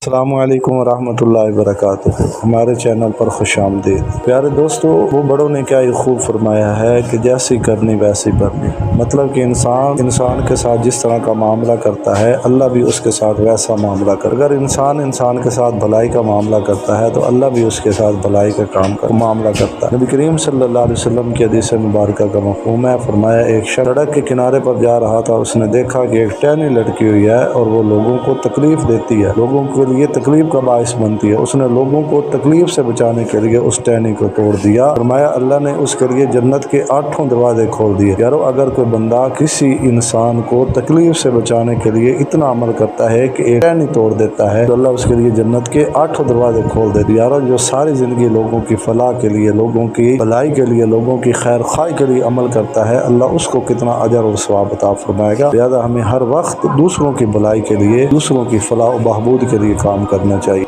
السلام علیکم ورحمۃ اللہ وبرکاتہ۔ ہمارے چینل پر خوش آمدید۔ پیارے دوستو، وہ بڑوں نے کیا یہ خوب فرمایا ہے کہ جیسی کرنی ویسی بھرنی، مطلب کہ انسان کے ساتھ جس طرح کا معاملہ کرتا ہے اللہ بھی اس کے ساتھ ویسا معاملہ کرتا ہے۔ اگر انسان کے ساتھ بھلائی کا معاملہ کرتا ہے تو اللہ بھی اس کے ساتھ بھلائی کا معاملہ کرتا ہے۔ نبی کریم صلی اللہ علیہ وسلم کی حدیث مبارکہ کا مفہوم ہے، فرمایا ایک شخص سڑک کے کنارے پر جا رہا تھا، اس نے دیکھا کہ ایک ٹہنی لٹکی ہوئی ہے اور وہ لوگوں کو تکلیف دیتی ہے، لوگوں کے لیے تکلیف کا باعث بنتی ہے۔ اس نے لوگوں کو تکلیف سے بچانے کے لیے اس ٹہنی کو توڑ دیا۔ فرمایا اللہ نے اس کے لیے جنت کے 8 دروازے کھول دیے۔ یارو، اگر کوئی بندہ کسی انسان کو تکلیف سے بچانے کے لیے اتنا عمل کرتا ہے کہ ایک ٹہنی توڑ دیتا ہے تو اللہ اس کے لیے جنت کے 8 دروازے کھول دیتے۔ یارو، جو ساری زندگی لوگوں کی فلاح کے لیے، لوگوں کی بھلائی کے لیے، لوگوں کی خیر خواہی کے لیے عمل کرتا ہے، اللہ اس کو کتنا اجر اور ثواب عطا فرمائے گا۔ لہٰذا ہمیں ہر وقت دوسروں کی بھلائی کے لیے، دوسروں کی فلاح و بہبود کے لیے کام کرنا چاہیے۔